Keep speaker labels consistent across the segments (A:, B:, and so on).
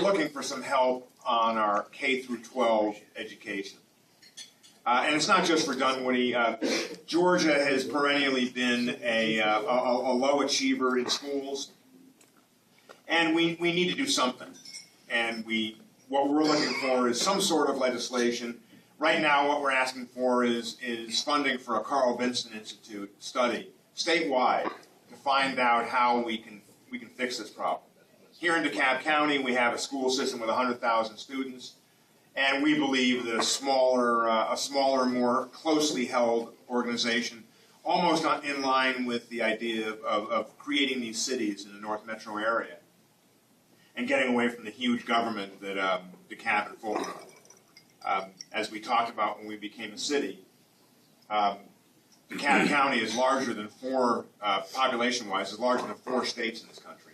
A: looking for some help on our K through 12 education. And it's not just for Dunwoody. Georgia has perennially been a low achiever in schools, and we need to do something. And what we're looking for is some sort of legislation. Right now, what we're asking for is funding for a Carl Vinson Institute study statewide to find out how we can fix this problem. Here in DeKalb County, we have a school system with 100,000 students. And we believe that a smaller, more closely held organization, almost in line with the idea of creating these cities in the North Metro area and getting away from the huge government that DeKalb and Fulton, as we talked about when we became a city. DeKalb County is larger than population-wise, is larger than 4 states in this country.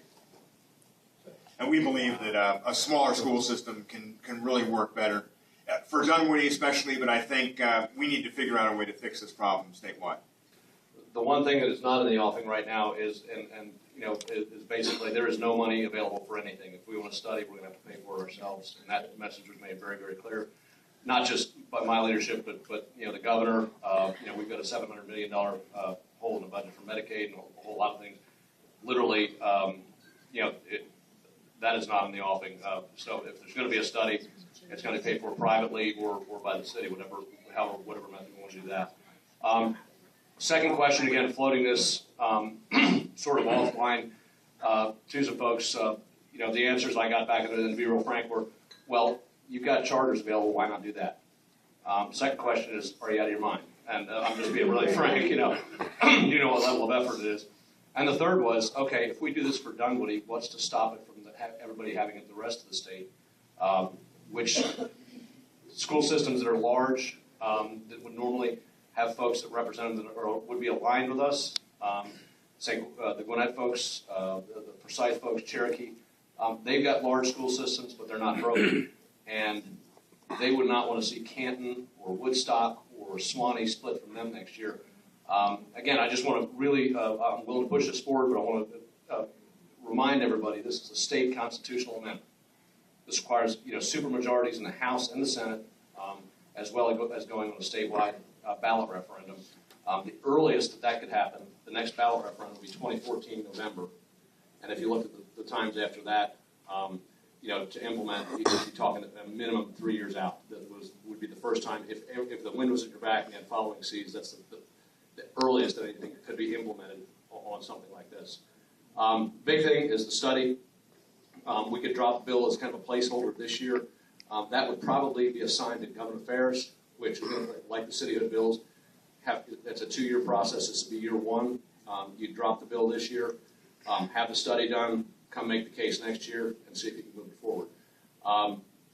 A: And we believe that a smaller school system can really work better for Dunwoody especially, but I think we need to figure out a way to fix this problem statewide.
B: The one thing that is not in the offing right now is, is basically there is no money available for anything. If we want to study, we're going to have to pay for it ourselves, and that message was made very, very clear. Not just by my leadership, but the governor. We've got a $700 million hole in the budget for Medicaid and a whole lot of things. Literally, that is not in the offing. So if there's going to be a study, it's going to be paid for privately or by the city, whatever method we want to do that. Second question, again, floating this sort of offline to some folks. The answers I got back, and to be real frank, were, well, you've got charters available, why not do that? Second question is, are you out of your mind? And I'm just being really frank, you know what level of effort it is. And the third was, okay, if we do this for Dunwoody, what's to stop it from everybody having it the rest of the state? Which school systems that are large, that would normally have folks that represent them that would be aligned with us, say the Gwinnett folks, the Forsyth folks, Cherokee, they've got large school systems, but they're not broken. And they would not want to see Canton or Woodstock or Swanee split from them next year. Again, I just want to really, I'm willing to push this forward, but I want to remind everybody this is a state constitutional amendment. This requires supermajorities in the House and the Senate, as well as going on a statewide ballot referendum. The earliest that could happen, the next ballot referendum will be 2014 November. And if you look at the times after that, to implement, you'd be talking a minimum 3 years out. That would be the first time, if the wind was at your back and you had following seas, that's the earliest that anything could be implemented on something like this. Big thing is the study. We could drop the bill as kind of a placeholder this year. That would probably be assigned to Government Affairs, which, like the cityhood bills, it's a 2-year process. This would be year 1. You drop the bill this year, have the study done, come make the case next year, and see if you can move it forward.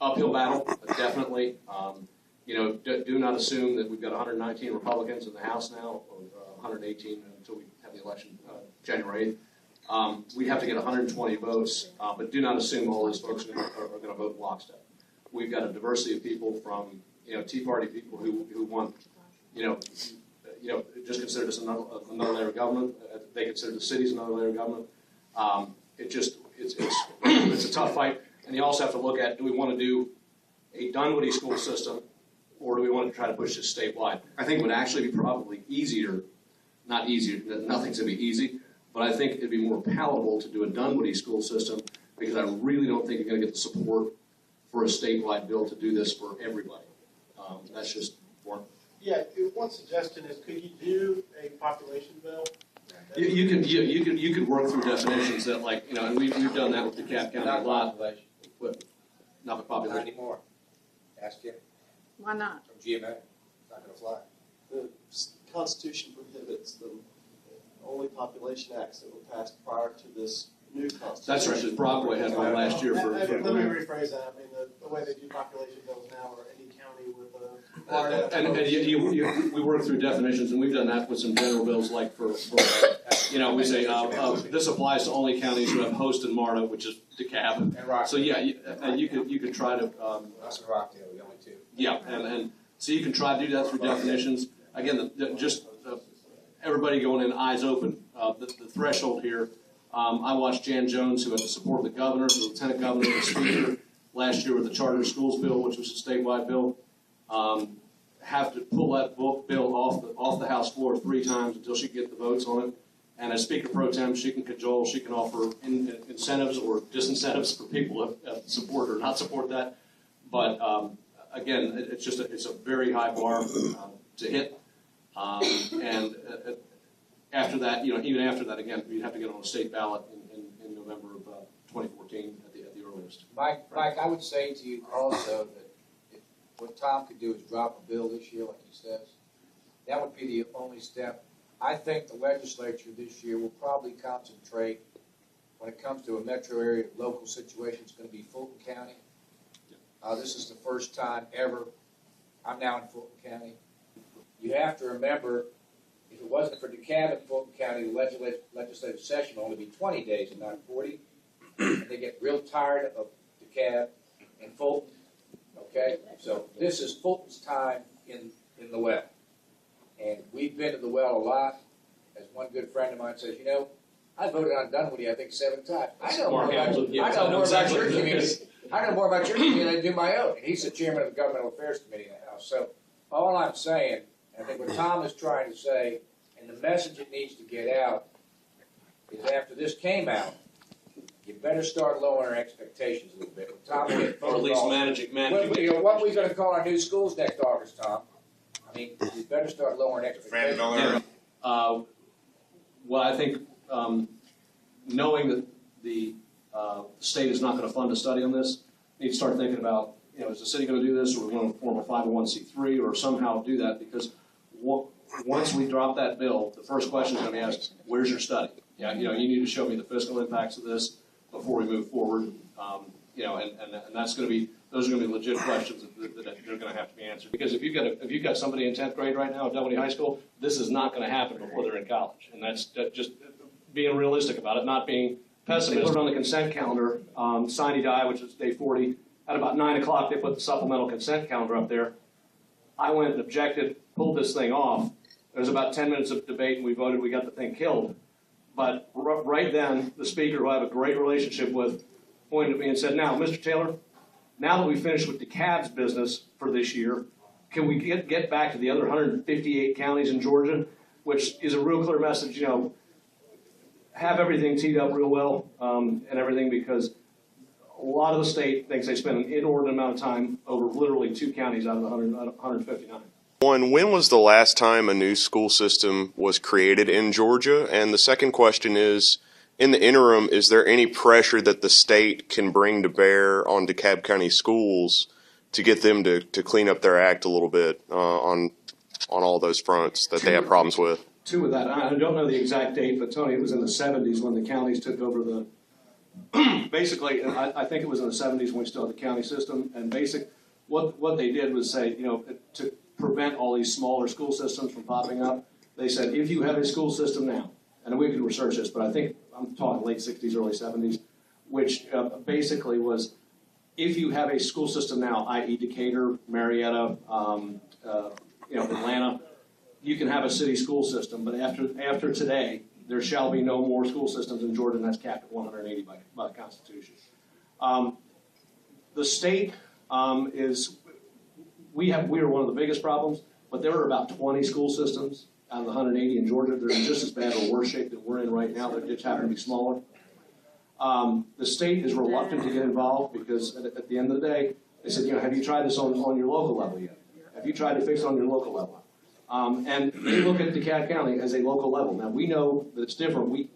B: Uphill battle, definitely. Do not assume that we've got 119 Republicans in the House now, or 118 until we have the election January 8th. We have to get 120 votes, but do not assume all those folks are going to vote in lockstep. We've got a diversity of people from Tea Party people who want just consider this another layer of government. They consider the cities another layer of government. It's a tough fight, and you also have to look at, do we want to do a Dunwoody school system, or do we want to try to push this statewide? I think it would actually be probably easier, not easier, nothing's going to be easy, but I think it'd be more palatable to do a Dunwoody school system, because I really don't think you're going to get the support for a statewide bill to do this for everybody. That's just one.
C: Yeah, one suggestion is, could you do a population bill?
B: You could work through definitions that, like, and we've done that with DeKalb County a lot. Not the population.
D: Not anymore. Ask Jim.
E: Why not?
D: From GMA. It's not going to fly.
F: The Constitution prohibits the only population acts that were passed prior to this new Constitution.
B: That's right. Just Brockway had one last year for.
C: Let me rephrase that. I mean, the way they do population bills now, or any county with a.
B: And we work through definitions, and we've done that with some general bills, like for we say this applies to only counties who have Host and MARTA, which is DeKalb.
D: And Rockdale.
B: So yeah, you could try to.
D: That's in Rockdale, the only 2.
B: Yeah, and so you can try to do that through definitions. Again, everybody going in eyes open. The threshold here I watched Jan Jones, who had the support of the governor, the lieutenant governor, and the speaker last year with the charter schools bill, which was a statewide bill, have to pull that bill off the House floor 3 times until she can get the votes on it. And as Speaker Pro Tem, she can cajole, she can offer incentives or disincentives for people to support or not support that. But again, it's a very high bar to hit. And after that, even after that, again, we'd have to get on a state ballot in November of 2014 at the earliest.
D: Mike, I would say to you also that what Tom could do is drop a bill this year, like he says. That would be the only step. I think the legislature this year will probably concentrate, when it comes to a metro area local situation, it's going to be Fulton County. This is the first time ever. I'm now in Fulton County. You have to remember, if it wasn't for DeKalb and Fulton County, the legislative session would only be 20 days and not 40. And they get real tired of DeKalb and Fulton. Okay? So this is Fulton's time in the well. And we've been to the well a lot. As one good friend of mine says, I voted on Dunwoody, I think 7 times. I know more about your community. I know more about your community than I do my own. And he's the chairman of the Governmental Affairs Committee in the House. So all I'm saying, I think what Tom is trying to say, and the message it needs to get out, is after this came out, you better start lowering our expectations a little bit. Tom,
B: Or at least managing.
D: What are we going to call our new schools next August, Tom? I mean, you better start lowering expectations.
B: Well, I think knowing that the state is not going to fund a study on this, we need to start thinking about, is the city going to do this, or we want to form a 501c3 or somehow do that, because once we drop that bill, the first question is going to be asked, where's your study? You need to show me the fiscal impacts of this before we move forward. And that's going to be, those are going to be legit questions that are going to have to be answered. Because if you've got somebody in 10th grade right now at Dunwoody High School, this is not going to happen before they're in college. And that's just being realistic about it, not being pessimistic. On the consent calendar, sine die, which is day 40, at about 9 o'clock, they put the supplemental consent calendar up there. I went and objected, pulled this thing off. There was about 10 minutes of debate, and we voted, we got the thing killed. But right then, the speaker, who I have a great relationship with, pointed at me and said, now, Mr. Taylor, now that we finished with DeKalb's business for this year, can we get back to the other 158 counties in Georgia, which is a real clear message, have everything teed up real well and everything, because a lot of the state thinks they spend an inordinate amount of time over literally 2 counties out of the 159.
E: One, when was the last time a new school system was created in Georgia? And the second question is, in the interim, is there any pressure that the state can bring to bear on DeKalb County schools to get them to clean up their act a little bit on all those fronts that they have problems with? 2
B: of that. I don't know the exact date, but Tony, it was in the 70s when the counties took over the, basically, I think it was in the 70s when we still had the county system, and what they did was say, to prevent all these smaller school systems from popping up, they said, if you have a school system now, and we could research this, but I think I'm talking late 60s, early 70s, which basically was, if you have a school system now, i.e. Decatur, Marietta, Atlanta, you can have a city school system, but after today, there shall be no more school systems in Georgia, and that's capped at 180 by the Constitution. The state we are one of the biggest problems, but there are about 20 school systems out of the 180 in Georgia. They're in just as bad or worse shape that we're in right now. They just happen to be smaller. The state is reluctant to get involved because at the end of the day, they said, have you tried this on your local level yet? Have you tried to fix it on your local level? And they look at DeKalb County as a local level. Now, we know that it's different. We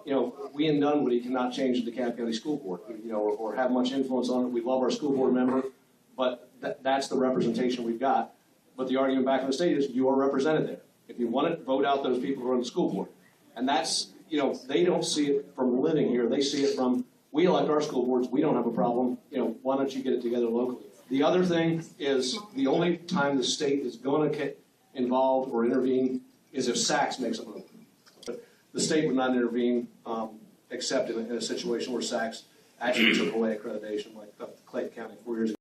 B: in Dunwoody cannot change the DeKalb County School Board, or have much influence on it. We love our school board member, but that's the representation we've got. But the argument back in the state is you are represented there. If you want it, vote out those people who are on the school board. And that's, they don't see it from living here. They see it from, we elect our school boards. We don't have a problem. Why don't you get it together locally? The other thing is the only time the state is going to get involved or intervene is if Saks makes a move. But the state would not intervene except in a situation where Saks actually took away accreditation, like Clayton County 4 years ago.